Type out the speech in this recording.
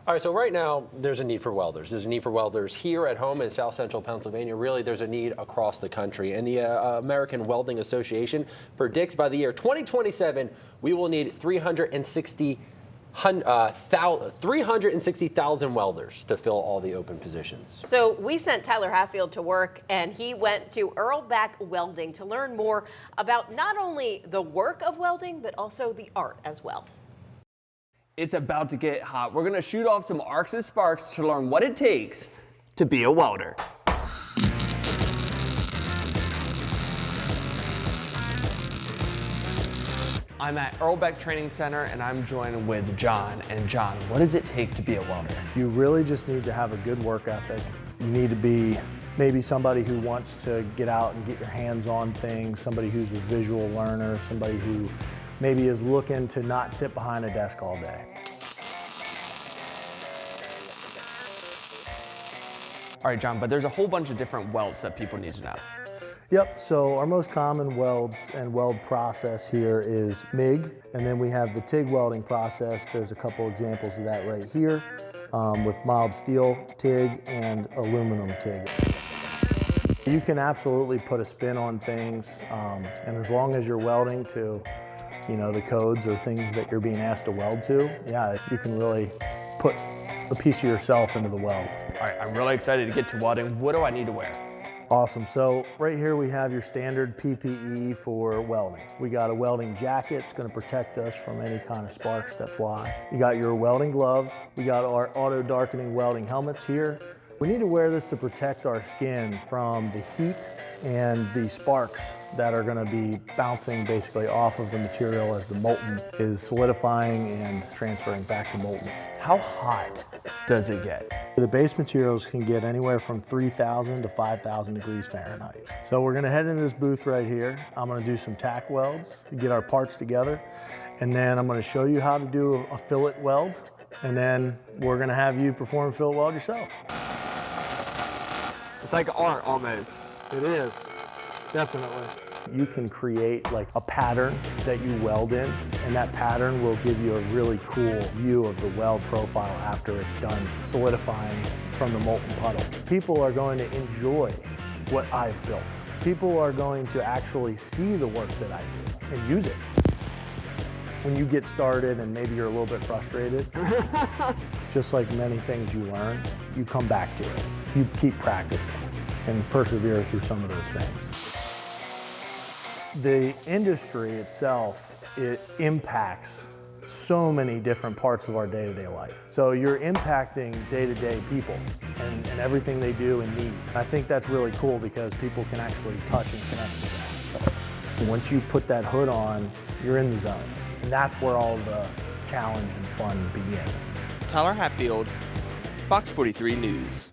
All right, so right now there's a need for welders. There's a need for welders here at home in South Central Pennsylvania. Really, there's a need across the country. And the American Welding Association predicts by the year 2027, we will need 360,000 welders to fill all the open positions. So we sent Tyler Hatfield to work, and he went to Earlbeck Welding to learn more about not only the work of welding, but also the art as well. It's about to get hot. We're gonna shoot off some arcs and sparks to learn what it takes to be a welder. I'm at Earlbeck Training Center and I'm joined with John. And John, what does it take to be a welder? You really just need to have a good work ethic. You need to be maybe somebody who wants to get out and get your hands on things, somebody who's a visual learner, somebody who maybe is looking to not sit behind a desk all day. All right, John, but there's a whole bunch of different welds that people need to know. Yep, so our most common welds and weld process here is MIG, and then we have the TIG welding process. There's a couple examples of that right here with mild steel TIG and aluminum TIG. You can absolutely put a spin on things, and as long as you're welding to the codes or things that you're being asked to weld to, yeah, you can really put a piece of yourself into the weld. All right, I'm really excited to get to welding. What do I need to wear? Awesome, so right here we have your standard PPE for welding. We got a welding jacket, it's gonna protect us from any kind of sparks that fly. You got your welding gloves. We got our auto darkening welding helmets here. We need to wear this to protect our skin from the heat and the sparks that are going to be bouncing basically off of the material as the molten is solidifying and transferring back to molten. How hot does it get? The base materials can get anywhere from 3,000 to 5,000 degrees Fahrenheit. So we're going to head into this booth right here. I'm going to do some tack welds to get our parts together, and then I'm going to show you how to do a fillet weld, and then we're going to have you perform a fillet weld yourself. It's like art almost. It is, definitely. You can create like a pattern that you weld in, and that pattern will give you a really cool view of the weld profile after it's done solidifying from the molten puddle. People are going to enjoy what I've built. People are going to actually see the work that I do and use it. When you get started and maybe you're a little bit frustrated, just like many things you learn, you come back to it. You keep practicing and persevere through some of those things. The industry itself, it impacts so many different parts of our day-to-day life. So you're impacting day-to-day people and everything they do and need. I think that's really cool because people can actually touch and connect with that. And once you put that hood on, you're in the zone. And that's where all the challenge and fun begins. Tyler Hatfield, Fox 43 News.